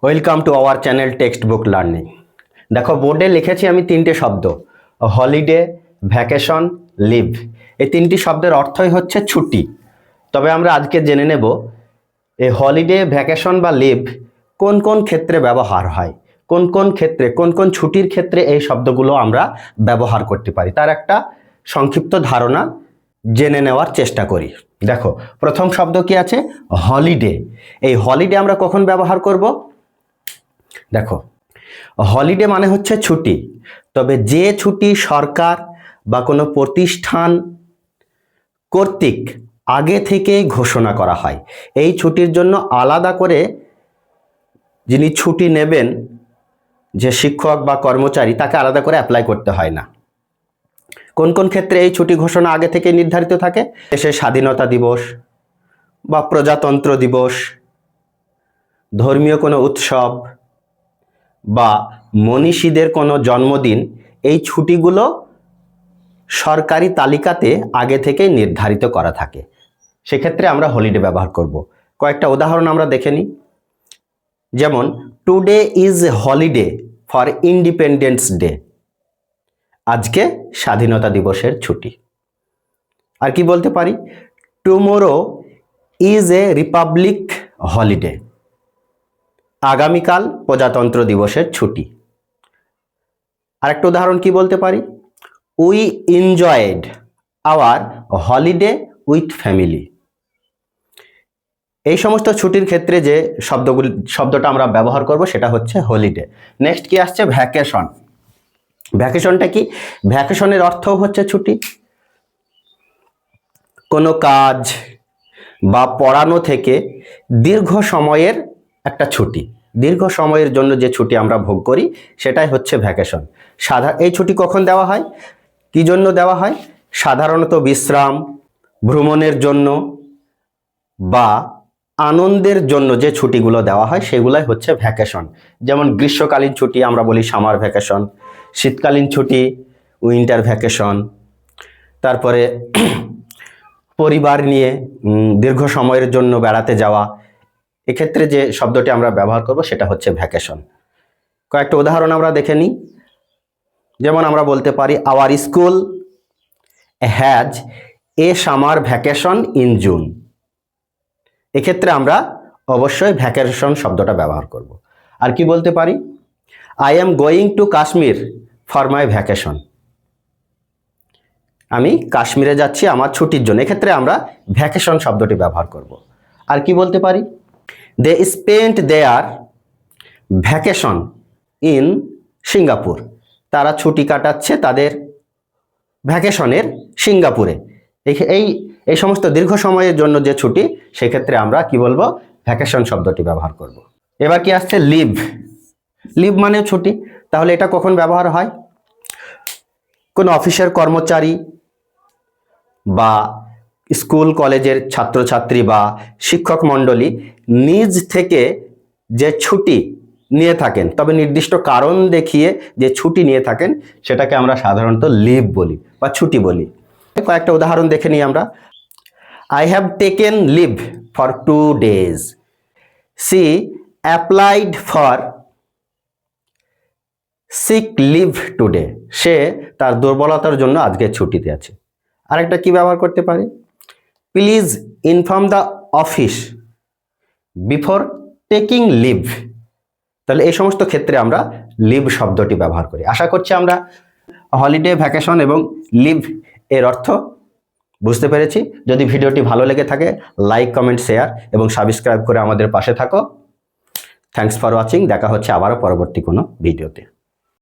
Welcome to our channel text book learning. দেখো বোর্ডে লিখেছি আমি তিনটে শব্দ, হলিডে, ভ্যাকেশন, লিভ। এই তিনটি শব্দের অর্থই হচ্ছে ছুটি। তবে আমরা আজকে জেনে নেব এই হলিডে, ভ্যাকেশন বা লিভ কোন কোন ক্ষেত্রে ব্যবহার হয়, কোন কোন ক্ষেত্রে, কোন কোন ছুটির ক্ষেত্রে এই শব্দগুলো আমরা ব্যবহার করতে পারি, তার একটা সংক্ষিপ্ত ধারণা জেনে নেওয়ার চেষ্টা করি। দেখো প্রথম শব্দ কি আছে? হলিডে। এই হলিডে আমরা কখন ব্যবহার করব? দেখো হলিডে মানে হচ্ছে ছুটি, তবে যে ছুটি সরকার বা কোনো প্রতিষ্ঠান কর্তৃক আগে থেকেই ঘোষণা করা হয়। এই ছুটির জন্য আলাদা করে যিনি ছুটি নেবেন, যে শিক্ষক বা কর্মচারী, তাকে আলাদা করে অ্যাপ্লাই করতে হয় না। কোন কোন ক্ষেত্রে এই ছুটি ঘোষণা আগে থেকে নির্ধারিত থাকে? দেশের স্বাধীনতা দিবস বা প্রজাতন্ত্র দিবস, ধর্মীয় কোনো উৎসব বা মনীষীদের কোনো জন্মদিন, এই ছুটিগুলো সরকারি তালিকাতে আগে থেকে নির্ধারিত করা থাকে। সেক্ষেত্রে আমরা হলিডে ব্যবহার করব। কয়েকটা উদাহরণ আমরা দেখে নিই। যেমন today is holiday for independence day, আজকে স্বাধীনতা দিবসের ছুটি। আর কি বলতে পারি? Tomorrow is a republic holiday, আগামীকাল প্রজাতন্ত্র দিবসের ছুটি। আরেকটা উদাহরণ কি বলতে পারি? We enjoyed our holiday with family. এই সমস্ত ছুটির ক্ষেত্রে যে শব্দটা আমরা ব্যবহার করব সেটা হচ্ছে হলিডে। নেক্সট কি আসছে? ভ্যাকেশন। ভ্যাকেশনটা কি? ভ্যাকেশনের অর্থ হচ্ছে ছুটি। কোনো কাজ বা পড়ানো থেকে দীর্ঘ সময়ের একটা ছুটি, দীর্ঘ সময়ের জন্য যে ছুটি আমরা ভোগ করি সেটাই হচ্ছে ভ্যাকেশন। এই ছুটি কখন দেওয়া হয়, কি জন্য দেওয়া হয়? সাধারণত বিশ্রাম, ভ্রমণের জন্য বা আনন্দের জন্য যে ছুটিগুলো দেওয়া হয় সেগুলাই হচ্ছে ভ্যাকেশন। যেমন গ্রীষ্মকালীন ছুটি আমরা বলি সামার ভ্যাকেশন, শীতকালীন ছুটি উইন্টার ভ্যাকেশন। তারপরে পরিবার নিয়ে দীর্ঘ সময়ের জন্য বেড়াতে যাওয়া, এক্ষেত্রে যে শব্দটি আমরা ব্যবহার করব সেটা হচ্ছে ভ্যাকেশন। কয়েকটা উদাহরণ আমরা দেখে নিই। যেমন আমরা বলতে পারি our school has a summer vacation in June. এক্ষেত্রে আমরা অবশ্যই ভ্যাকেশন শব্দটা ব্যবহার করব। আর কি বলতে পারি? I am going to Kashmir for my vacation, আমি কাশ্মীরে যাচ্ছি আমার ছুটির জন্য। এক্ষেত্রে আমরা ভ্যাকেশন শব্দটি ব্যবহার করব। আর কি বলতে পারি? They spent their vacation in Singapore, তারা ছুটি কাটাচ্ছে তাদের ভ্যাকেশনের সিঙ্গাপুরে। এই সমস্ত দীর্ঘ সময়ের জন্য যে ছুটি, সেক্ষেত্রে আমরা কি বলবো? ভ্যাকেশন শব্দটি ব্যবহার করব। এবার কি আসছে? লিভ। লিভ মানে ছুটি। তাহলে এটা কখন ব্যবহার হয়? কোন অফিসের কর্মচারী বা স্কুল কলেজের ছাত্রছাত্রী বা শিক্ষক মণ্ডলী নিজ থেকে যে ছুটি নিয়ে থাকেন, তবে নির্দিষ্ট কারণ দেখিয়ে যে ছুটি নিয়ে থাকেন, সেটাকে আমরা সাধারণত লিভ বলি বা ছুটি বলি। কয়েকটা উদাহরণ দেখে নিই আমরা। I have taken leave for 2 days, she applied for sick leave today, সে তার দুর্বলতার জন্য আজকে ছুটিতে আছে। আরেকটা কি ব্যবহার করতে পারি? Please inform the office before taking leave. তাহলে এই সমস্ত ক্ষেত্রে আমরা লিভ শব্দটি ব্যবহার করি। আশা করছি আমরা হলিডে, ভ্যাকেশন এবং লিভ এর অর্থ বুঝতে পেরেছি। যদি ভিডিওটি ভালো লেগে থাকে লাইক, কমেন্ট, শেয়ার এবং সাবস্ক্রাইব করে আমাদের পাশে থাকো। Thanks for watching. দেখা হচ্ছে আবারও পরবর্তী কোনো ভিডিওতে।